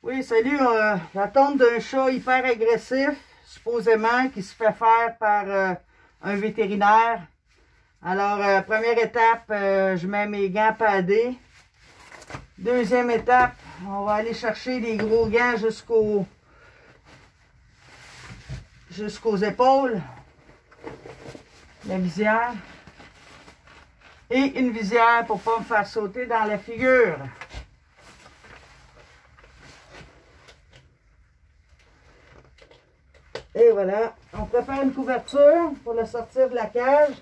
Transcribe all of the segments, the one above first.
Oui, salut. La tombe d'un chat hyper agressif, supposément, qui se fait faire par un vétérinaire. Alors, première étape, je mets mes gants padés. Deuxième étape, on va aller chercher des gros gants jusqu'aux épaules. La visière. Et une visière pour ne pas me faire sauter dans la figure. Et voilà, on prépare une couverture pour le sortir de la cage.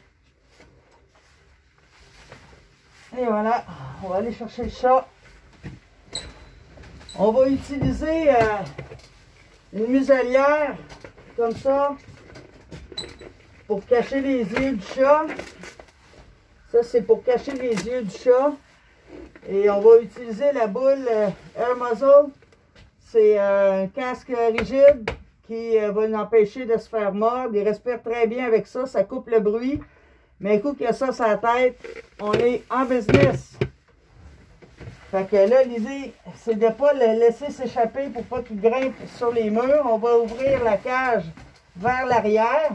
Et voilà, on va aller chercher le chat. On va utiliser une muselière comme ça pour cacher les yeux du chat. Ça, c'est pour cacher les yeux du chat. Et on va utiliser la boule Air Muzzle. C'est un casque rigide qui va l'empêcher de se faire mordre. Il respire très bien avec ça, ça coupe le bruit. Mais un coup qu'il y a ça sur la tête, on est en business. Fait que là, l'idée, c'est de ne pas le laisser s'échapper pour pas qu'il grimpe sur les murs. On va ouvrir la cage vers l'arrière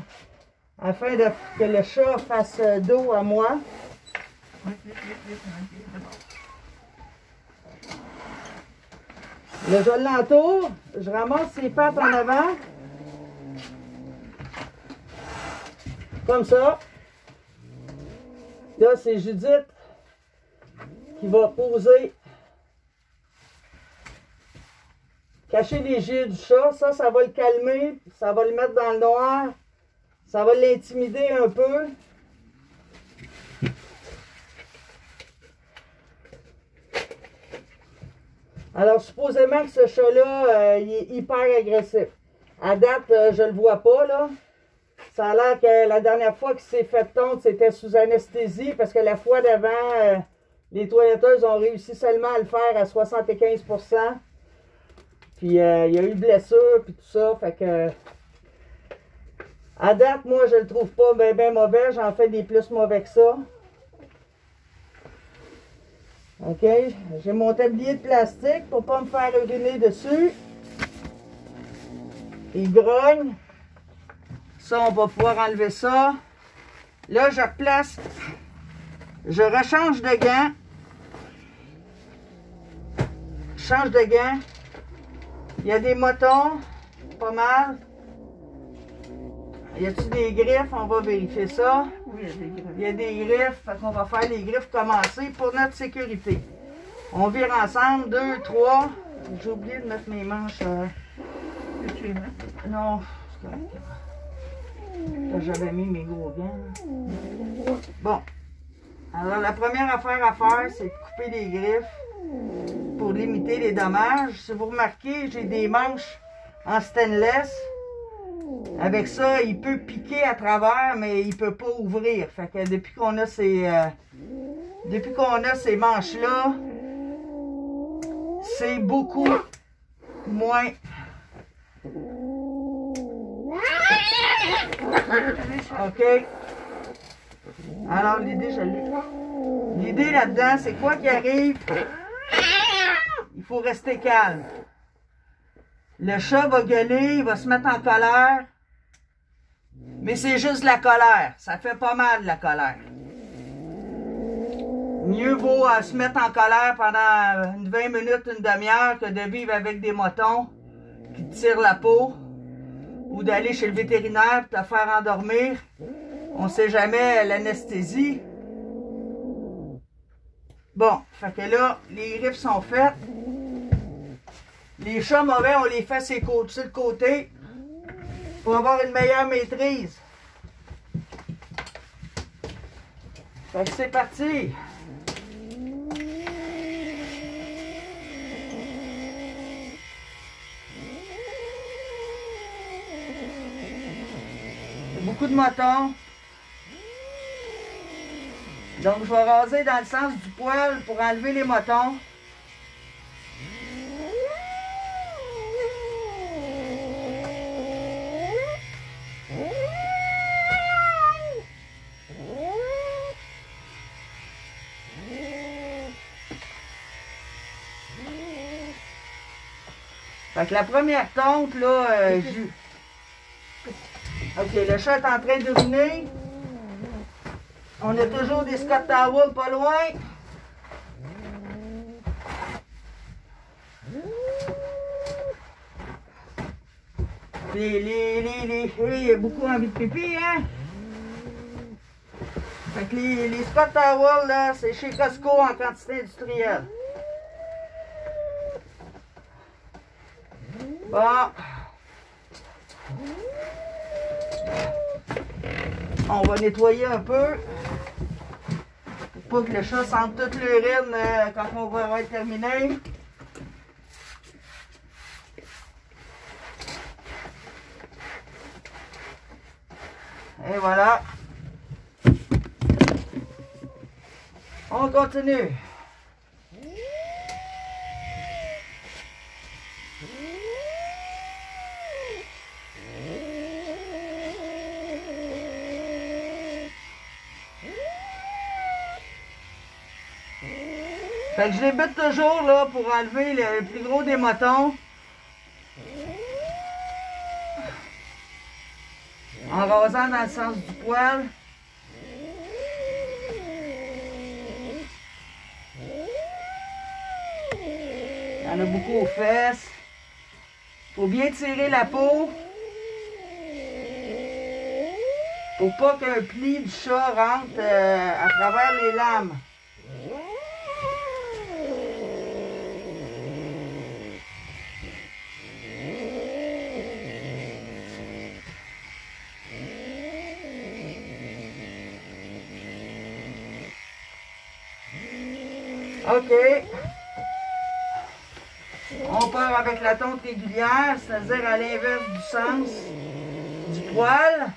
afin que le chat fasse dos à moi. Là, je l'entoure, je ramasse ses pattes en avant. Comme ça. Là, c'est Judith qui va poser. Cacher les yeux du chat. Ça va le calmer. Ça va le mettre dans le noir. Ça va l'intimider un peu. Alors, supposément que ce chat-là, il est hyper agressif. À date, je le vois pas, là. Ça a l'air que la dernière fois qu'il s'est fait tondre, c'était sous anesthésie, parce que la fois d'avant, les toiletteuses ont réussi seulement à le faire à 75%. Puis, il y a eu blessure, puis tout ça, fait que... À date, moi, je le trouve pas bien mauvais. J'en fais des plus mauvais que ça. OK, j'ai mon tablier de plastique pour ne pas me faire uriner dessus. Il grogne. Ça, on va pouvoir enlever ça. Là, je replace. Je rechange de gants. Je change de gants. Il y a des motons. Pas mal. Y a-t-il des griffes? On va vérifier ça. Oui, il y a des griffes. Fait qu'on va faire les griffes commencer pour notre sécurité. On vire ensemble. 2, 3. J'ai oublié de mettre mes manches. Non, c'est correct. J'avais mis mes gros gants. Bon. Alors, la première affaire à faire, c'est de couper les griffes pour limiter les dommages. Si vous remarquez, j'ai des manches en stainless. Avec ça, il peut piquer à travers, mais il ne peut pas ouvrir. Fait que depuis qu'on a ces manches-là, c'est beaucoup moins. OK. Alors, l'idée, je l'ai. L'idée là-dedans, c'est quoi qui arrive? Il faut rester calme. Le chat va gueuler, il va se mettre en colère. Mais c'est juste la colère. Ça fait pas mal, la colère. Mieux vaut se mettre en colère pendant 20 minutes, une demi-heure, que de vivre avec des motons qui te tirent la peau. Ou d'aller chez le vétérinaire pour te faire endormir. On sait jamais l'anesthésie. Bon, fait que là, les griffes sont faites. Les chats mauvais, on les fait sur le côté pour avoir une meilleure maîtrise. Fait que c'est parti. Beaucoup de motons. Donc, je vais raser dans le sens du poil pour enlever les motons. Fait que la première tonte, là, OK, le chat est en train d'uriner. On a toujours des Scott Towels pas loin. Il y a beaucoup envie de pipi, hein? Fait que les Scott Towels, là, c'est chez Costco en quantité industrielle. Bon. On va nettoyer un peu. Pour pas que le chat sente toute l'urine quand on va avoir terminé. Et voilà. On continue. Fait que je les bute toujours là pour enlever le plus gros des motons. En rasant dans le sens du poil. Il y en a beaucoup aux fesses. Faut bien tirer la peau. Pour pas qu'un pli du chat rentre à travers les lames. OK. On part avec la tonte régulière, c'est-à-dire à l'inverse du sens du poil.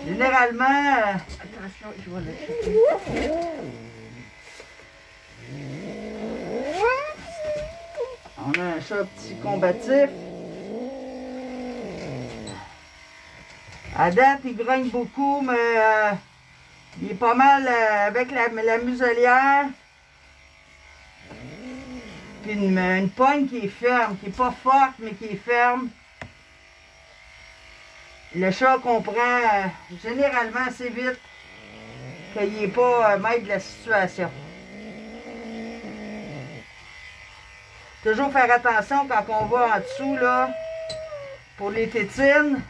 Généralement, attention, je vais le chercher. On a un chat petit combatif. À date, il grogne beaucoup, mais il est pas mal avec la muselière. Puis une poigne qui est ferme, qui n'est pas forte, mais qui est ferme. Le chat comprend généralement assez vite qu'il n'est pas maître de la situation. Toujours faire attention quand on va en dessous, là, pour les tétines.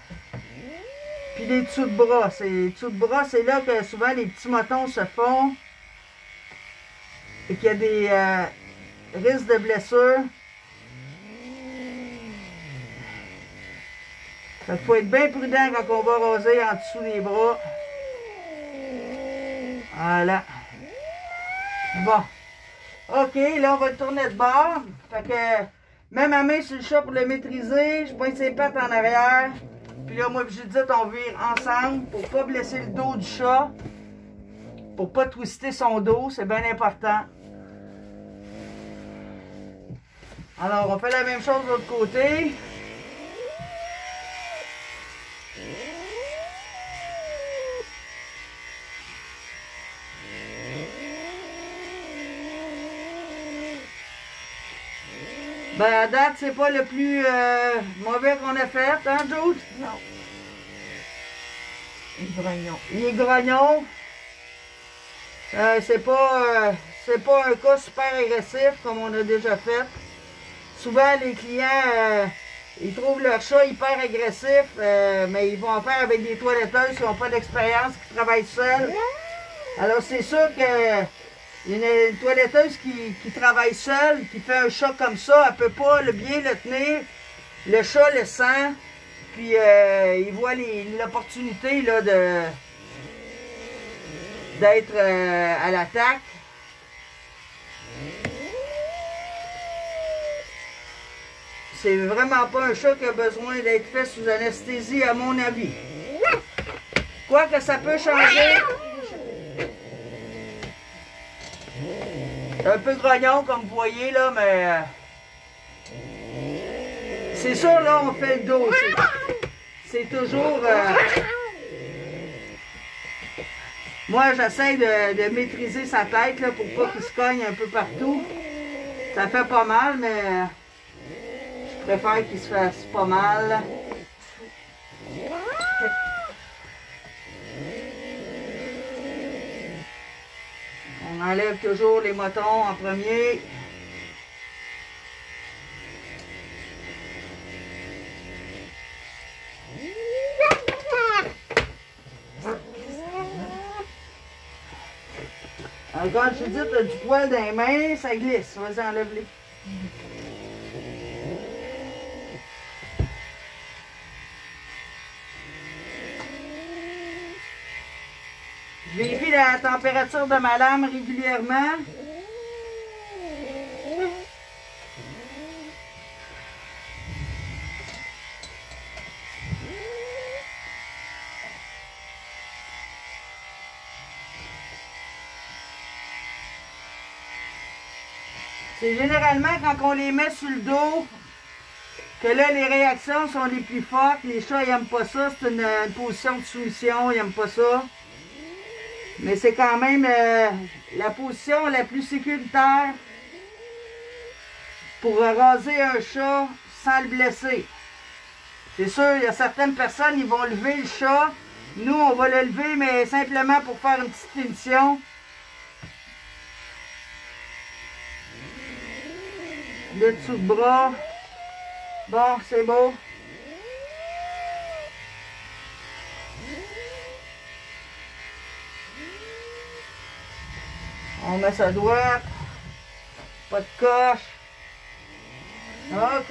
Puis les dessous de bras. Les dessous de bras, c'est là que souvent les petits motons se font. Et qu'il y a des risques de blessures. Fait qu'il faut être bien prudent quand on va raser en dessous des bras. Voilà. Bon. OK, là, on va le tourner de bord. Fait que, même ma main sur le chat pour le maîtriser. Je pointe ses pattes en arrière. Puis là, moi et Judith, on vire ensemble pour pas blesser le dos du chat. Pour pas twister son dos, c'est bien important. Alors, on fait la même chose de l'autre côté. Ben, à date, c'est pas le plus mauvais qu'on a fait, hein, Jude? Non. Il est grognon. Il est grognon. C'est pas un cas super agressif comme on a déjà fait. Souvent, les clients, ils trouvent leur chat hyper agressif, mais ils vont en faire avec des toiletteuses qui n'ont pas d'expérience, qui travaillent seuls. Alors, c'est sûr que une toiletteuse qui travaille seule, qui fait un chat comme ça, elle ne peut pas bien le tenir. Le chat le sent, puis il voit l'opportunité d'être à l'attaque. C'est vraiment pas un chat qui a besoin d'être fait sous anesthésie, à mon avis. Quoique ça peut changer. C'est un peu grognon comme vous voyez là, mais c'est sûr là on fait le dos. C'est toujours... Moi, j'essaie de maîtriser sa tête là, pour pas qu'il se cogne un peu partout. Ça fait pas mal, mais je préfère qu'il se fasse pas mal. On enlève toujours les motons en premier. Alors, quand je te dis, tu as du poil dans les mains, ça glisse. Vas-y, enlève-les. Je vérifie la température de ma lame régulièrement. C'est généralement quand on les met sur le dos que là, les réactions sont les plus fortes. Les chats, ils n'aiment pas ça. C'est une position de soumission. Ils n'aiment pas ça. Mais c'est quand même la position la plus sécuritaire pour raser un chat sans le blesser. C'est sûr, il y a certaines personnes, ils vont lever le chat. Nous, on va le lever, mais simplement pour faire une petite finition. Le dessous de bras. Bon, c'est beau. On met ça droit. Pas de coche. OK.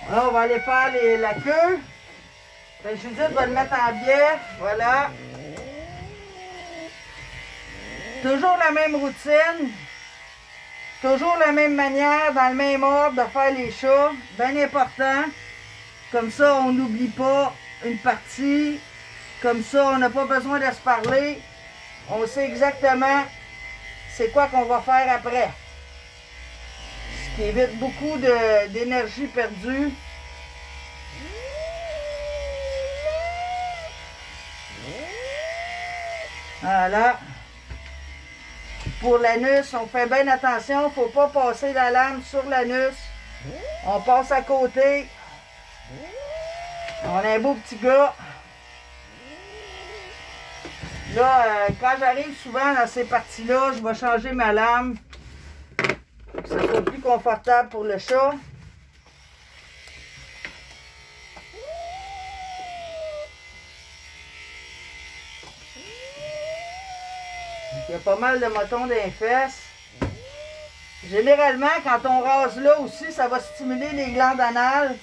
Là, on va aller faire la queue. Judith va le mettre en biais. Voilà. Toujours la même routine. Toujours la même manière, dans le même ordre de faire les chats. Bien important. Comme ça, on n'oublie pas une partie. Comme ça, on n'a pas besoin de se parler. On sait exactement c'est quoi qu'on va faire après. Ce qui évite beaucoup d'énergie perdue. Voilà. Pour l'anus, on fait bien attention. Il ne faut pas passer la lame sur l'anus. On passe à côté. On a un beau petit gars. Là, quand j'arrive souvent dans ces parties-là, je vais changer ma lame pour que ça soit plus confortable pour le chat. Il y a pas mal de motons dans les fesses. Généralement, quand on rase là aussi, ça va stimuler les glandes anales.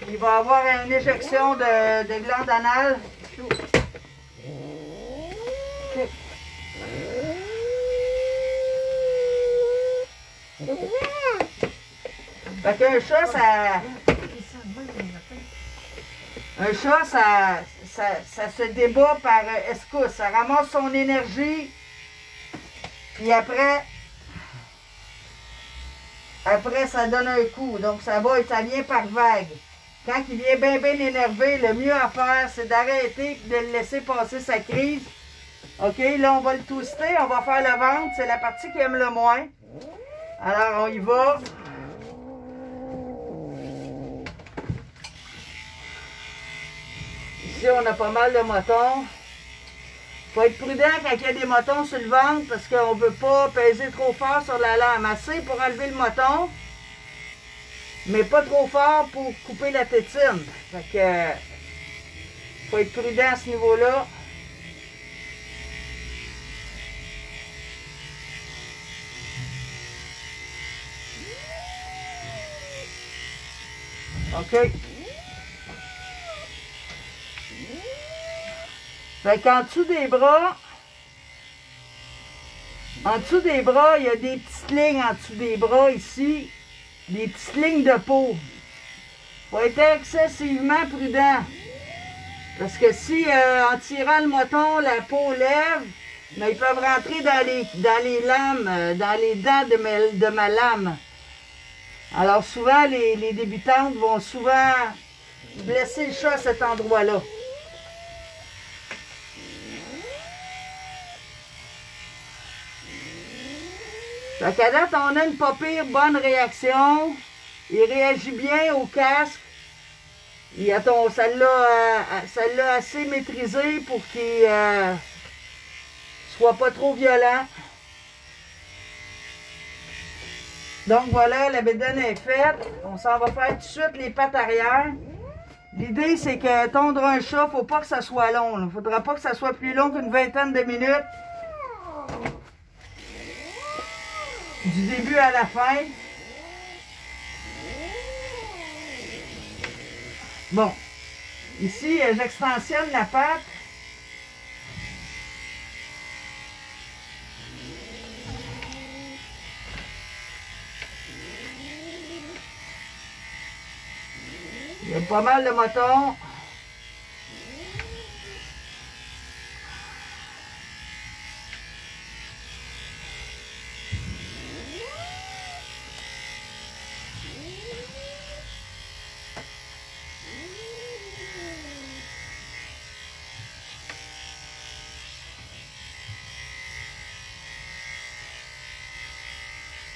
Il va y avoir une éjection de glandes anales. Fait qu'un chat, ça se débat par escousse. Ça ramasse son énergie. Puis après, ça donne un coup. Donc ça vient par vague. Quand il vient bien énervé, le mieux à faire, c'est d'arrêter et de le laisser passer sa crise. OK, là, on va le twister. On va faire le ventre. C'est la partie qu'il aime le moins. Alors, on y va. Ici, on a pas mal de motons. Il faut être prudent quand il y a des motons sur le ventre parce qu'on ne veut pas peser trop fort sur la lame. Assez pour enlever le moton, mais pas trop fort pour couper la tétine. Fait que, faut être prudent à ce niveau-là. OK. Fait qu'en dessous des bras, il y a des petites lignes en dessous des bras ici, des petites lignes de peau. Il faut être excessivement prudent. Parce que si en tirant le moton, la peau lève, mais ils peuvent rentrer dans les lames, dans les dents de ma lame. Alors souvent, les débutantes vont souvent blesser le chat à cet endroit-là. Fait qu'à date, on a une pas pire bonne réaction. Il réagit bien au casque. Ça l'a assez maîtrisé pour qu'il soit pas trop violent. Donc voilà, la bédaine est faite. On s'en va faire tout de suite les pattes arrière. L'idée, c'est que tondre un chat, faut pas que ça soit long. Il ne faudra pas que ça soit plus long qu'une vingtaine de minutes. Du début à la fin. Bon. Ici, j'extensionne la patte. Il y a pas mal de motons.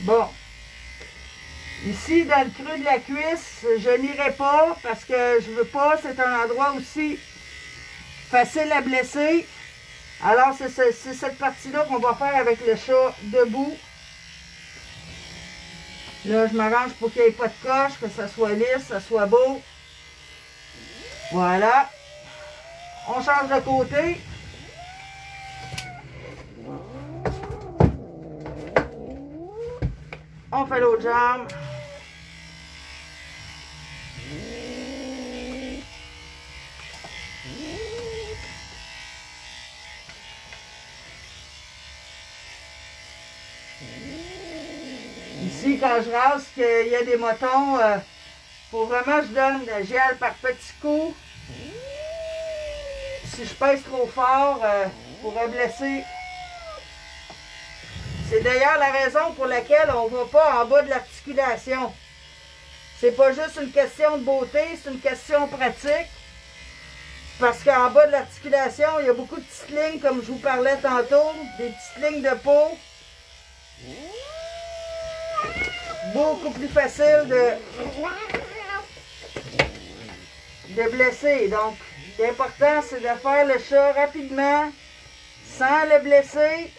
Bon. Ici, dans le creux de la cuisse, je n'irai pas parce que je veux pas. C'est un endroit aussi facile à blesser. Alors, c'est cette partie-là qu'on va faire avec le chat debout. Là, je m'arrange pour qu'il n'y ait pas de coche, que ça soit lisse, que ça soit beau. Voilà. On change de côté. On fait l'autre jambe. Ici, quand je rase, qu'il y a des motons, faut vraiment que je donne de gel par petits coups. Si je pèse trop fort, je pourrais blesser. C'est d'ailleurs la raison pour laquelle on ne va pas en bas de l'articulation. C'est pas juste une question de beauté, c'est une question pratique. Parce qu'en bas de l'articulation, il y a beaucoup de petites lignes, comme je vous parlais tantôt, des petites lignes de peau. Beaucoup plus facile de blesser. Donc, l'important, c'est de faire le chat rapidement, sans le blesser.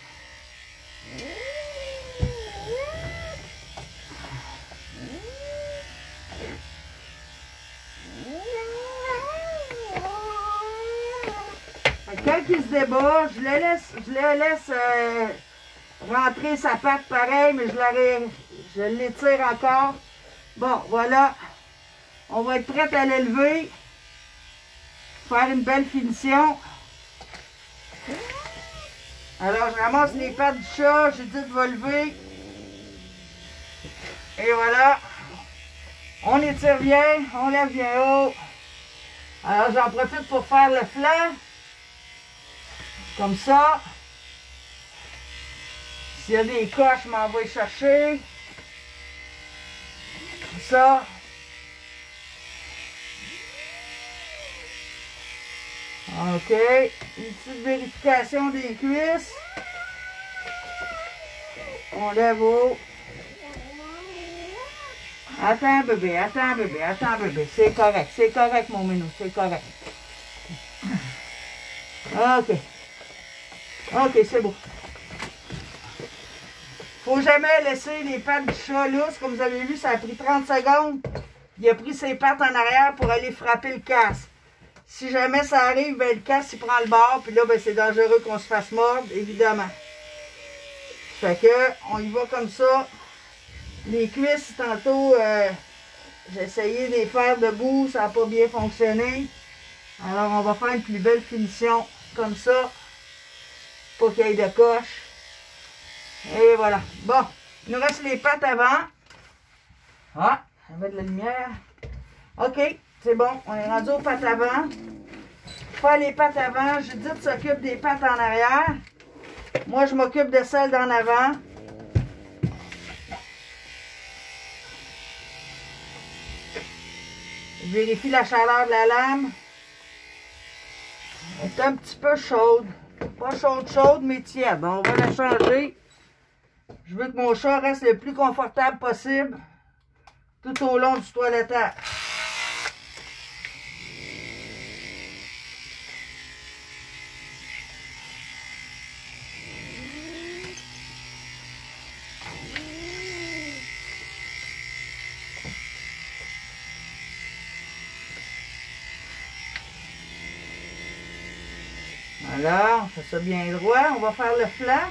Quand il se débat, je le laisse rentrer sa patte pareil, mais je l'étire encore. Bon, voilà. On va être prêt à l'élever. Faire une belle finition. Alors, je ramasse les pattes du chat. Judith va lever. Et voilà. On étire bien. On lève bien haut. Alors, j'en profite pour faire le flanc. Comme ça. S'il y a des coches, je m'en vais chercher. Comme ça. OK. Une petite vérification des cuisses. On lève haut. Attends bébé, attends bébé, attends bébé. C'est correct mon minou, c'est correct. OK. OK, c'est beau. Faut jamais laisser les pattes du chat lousses. Comme vous avez vu, ça a pris 30 secondes. Il a pris ses pattes en arrière pour aller frapper le casque. Si jamais ça arrive, ben, le casque il prend le bord. Puis là, ben, c'est dangereux qu'on se fasse mordre, évidemment. Fait que, on y va comme ça. Les cuisses, tantôt, j'ai essayé de les faire debout. Ça n'a pas bien fonctionné. Alors, on va faire une plus belle finition comme ça. Pour qu'il y ait de coche. Et voilà. Bon, il nous reste les pattes avant. Ah, on met de la lumière. OK, c'est bon. On est rendu aux pattes avant. Faire les pattes avant. Judith s'occupe des pattes en arrière. Moi, je m'occupe de celles d'en avant. Je vérifie la chaleur de la lame. Elle est un petit peu chaude. Pas chaude, mais tiède. On va la changer. Je veux que mon chat reste le plus confortable possible tout au long du toilettage. Voilà, on fait ça bien droit. On va faire le flanc.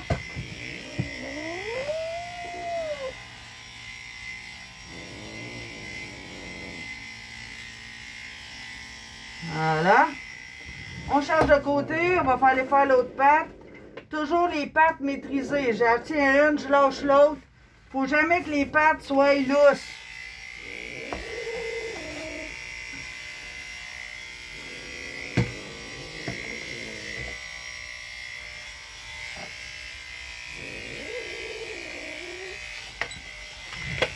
Voilà. On change de côté. On va faire l'autre patte. Toujours les pattes maîtrisées. J'en tiens une, je lâche l'autre. Faut jamais que les pattes soient lousses.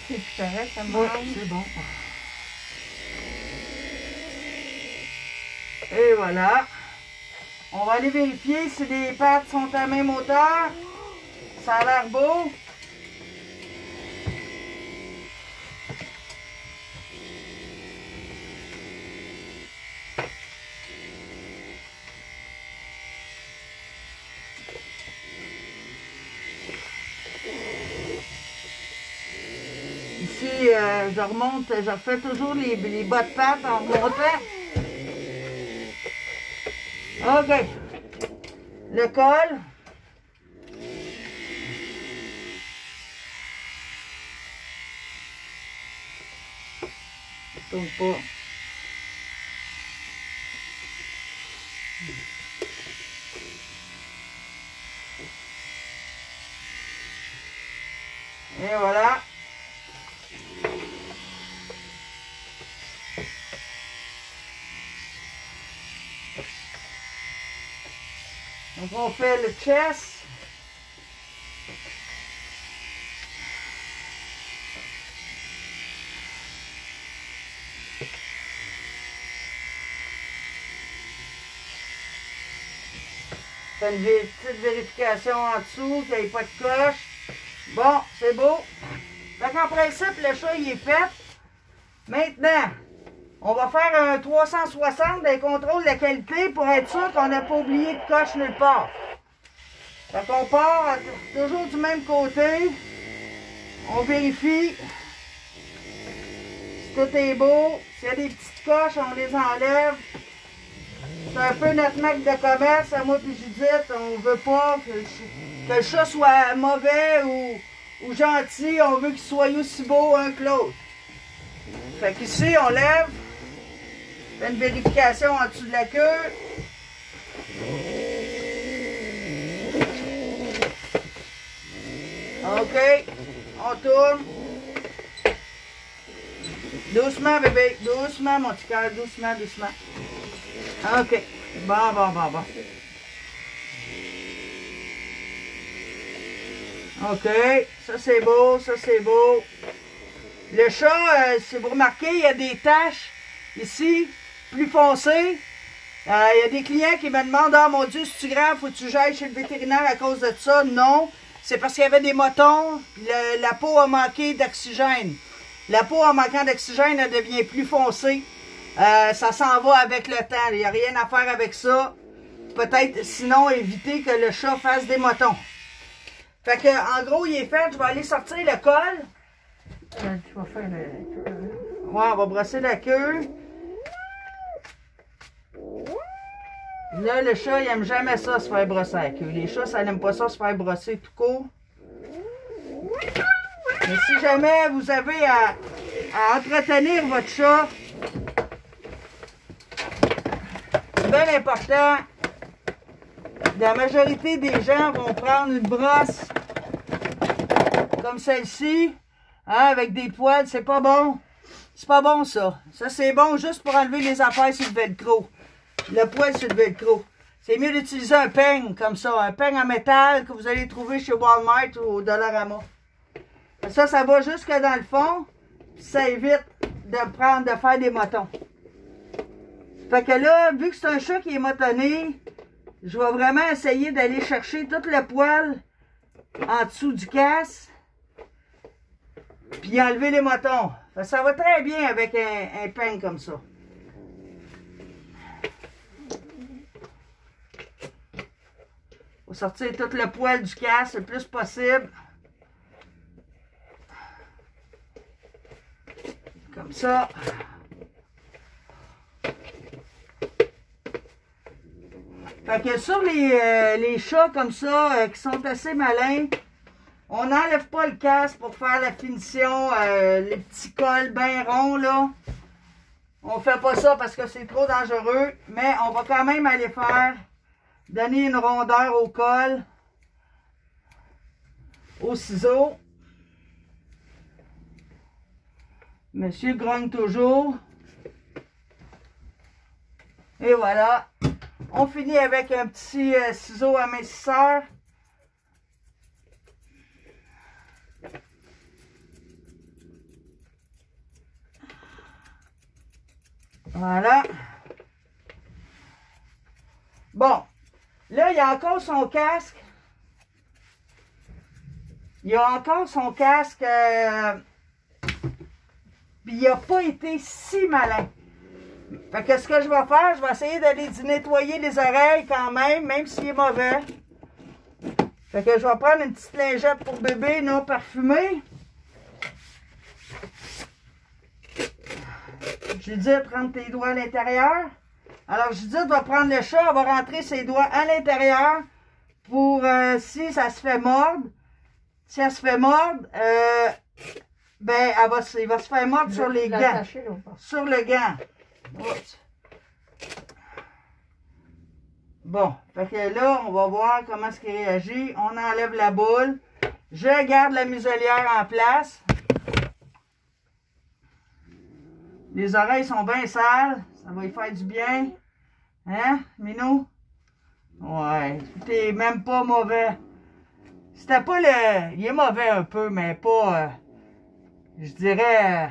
C'est correct, ça me Ouais, c'est bon. Et voilà. On va aller vérifier si les pattes sont à la même hauteur. Ça a l'air beau. Ici, je remonte, je refais toujours les bas de pattes en remontant. OK. Le col. Je tourne pas. Et voilà. Donc on fait le chest. On fait une petite vérification en dessous, qu'il n'y ait pas de coche. Bon, c'est beau. Donc en principe, le chat il est fait. Maintenant, on va faire un 360 des contrôles de qualité pour être sûr qu'on n'a pas oublié de coche nulle part. Fait qu'on part toujours du même côté. On vérifie si tout est beau. S'il y a des petites coches, on les enlève. C'est un peu notre marque de commerce, à moi et Judith. On veut pas que le chat soit mauvais ou gentil. On veut qu'il soit aussi beau un que l'autre. Fait qu'ici, on lève. Fait une vérification en dessous de la queue. OK. On tourne. Doucement, bébé. Doucement, mon petit cœur. Doucement, doucement. OK. Bon. OK. Ça, c'est beau. Ça, c'est beau. Le chat, si vous remarquez, il y a des taches ici, plus foncées. Il y a des clients qui me demandent « Ah, mon Dieu, c'est-tu grave? Faut-tu que j'aille chez le vétérinaire à cause de ça? » Non. C'est parce qu'il y avait des motons. La peau a manqué d'oxygène. La peau, en manquant d'oxygène, elle devient plus foncée. Ça s'en va avec le temps. Il n'y a rien à faire avec ça. Peut-être, sinon, éviter que le chat fasse des motons. Fait que, en gros, il est fait. Je vais aller sortir le col. Tu vas faire le... Ouais, on va brosser la queue. Là, le chat, il aime jamais ça, se faire brosser la queue. Les chats, ça n'aime pas ça, se faire brosser tout court. Mais si jamais vous avez à entretenir votre chat, c'est bien important. La majorité des gens vont prendre une brosse comme celle-ci, hein, avec des poils. C'est pas bon. C'est pas bon, ça. Ça, c'est bon juste pour enlever les affaires sur le velcro. Le poil sur le velcro. C'est mieux d'utiliser un peigne comme ça. Un peigne en métal que vous allez trouver chez Walmart ou au Dollarama. Ça va jusque dans le fond. Ça évite de faire des motons. Fait que là, vu que c'est un chat qui est motonné, je vais vraiment essayer d'aller chercher tout le poil en dessous du casque. Puis enlever les motons. Ça va très bien avec un peigne comme ça. On va sortir tout le poil du casque le plus possible. Comme ça. Fait que sur les chats comme ça, qui sont assez malins, on n'enlève pas le casque pour faire la finition, les petits cols bien ronds là. On fait pas ça parce que c'est trop dangereux, mais on va quand même aller faire, donner une rondeur au col, au ciseau. Monsieur grogne toujours. Et voilà. On finit avec un petit ciseau amincisseur. Voilà. Bon. Là, il y a encore son casque. Il y a encore son casque. Puis il n'a pas été si malin. Fait que ce que je vais faire, je vais essayer d'aller nettoyer les oreilles quand même s'il est mauvais. Fait que je vais prendre une petite lingette pour bébé non parfumée. Judith, rentre tes doigts à l'intérieur. Alors Judith va prendre le chat, elle va rentrer ses doigts à l'intérieur pour si ça se fait mordre. Si elle se fait mordre, ben il va se faire mordre sur les gants. Sur le gant. Oups. Bon, fait que là, on va voir comment est-ce qu'il réagit. On enlève la boule. Je garde la muselière en place. Les oreilles sont bien sales. Ça va y faire du bien. Hein, Minou? Ouais, t'es même pas mauvais. C'était pas le... Il est mauvais un peu, mais pas... je dirais...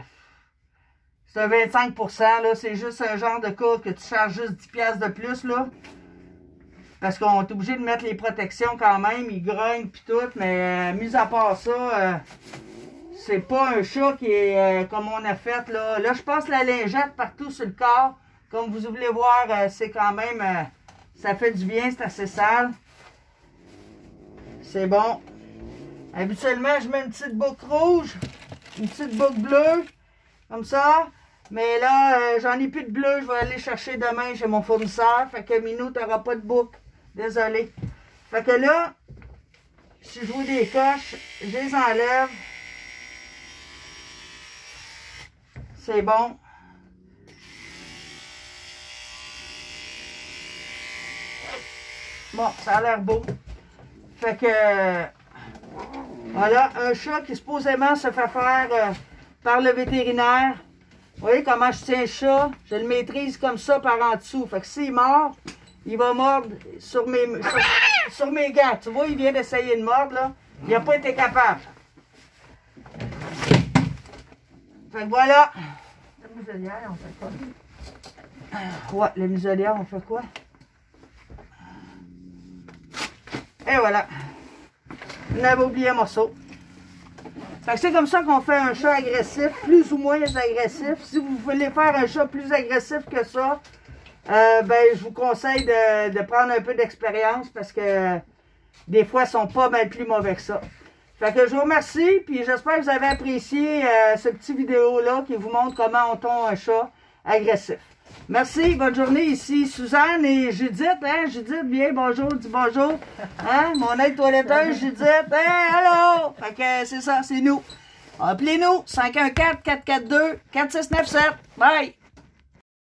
c'est un 25%, là. C'est juste un genre de cas que tu charges juste 10$ de plus, là. Parce qu'on est obligé de mettre les protections quand même. Il grogne pis tout, mais mis à part ça... c'est pas un chat qui est comme on a fait, là. Là, je passe la lingette partout sur le corps. Comme vous voulez voir, c'est quand même... ça fait du bien, c'est assez sale. C'est bon. Habituellement, je mets une petite boucle rouge. Une petite boucle bleue. Comme ça. Mais là, j'en ai plus de bleu. Je vais aller chercher demain chez mon fournisseur. Fait que Minou, t'auras pas de boucle. Désolé. Fait que là, si je vois des coches, je les enlève. C'est bon. Bon, ça a l'air beau. Fait que, voilà, un chat qui supposément se fait faire par le vétérinaire. Vous voyez comment je tiens le chat? Je le maîtrise comme ça par en dessous. Fait que s'il mord, il va mordre sur mes gants. Tu vois, il vient d'essayer de mordre, là. Il n'a pas été capable. Fait que voilà. La muselière, on fait quoi? Ouais, la muselière, on fait quoi? Et voilà. On avait oublié un morceau. Fait que c'est comme ça qu'on fait un chat agressif, plus ou moins agressif. Si vous voulez faire un chat plus agressif que ça, ben je vous conseille de prendre un peu d'expérience parce que des fois, ils sont pas mal plus mauvais que ça. Fait que je vous remercie, puis j'espère que vous avez apprécié ce petit vidéo-là qui vous montre comment on tond un chat agressif. Merci, bonne journée, ici Suzanne et Judith, hein, Judith, viens, bonjour, dis bonjour, hein, mon aide toiletteuse, Judith, hein, allô, fait que c'est ça, c'est nous, appelez-nous, 514-442-4697, bye!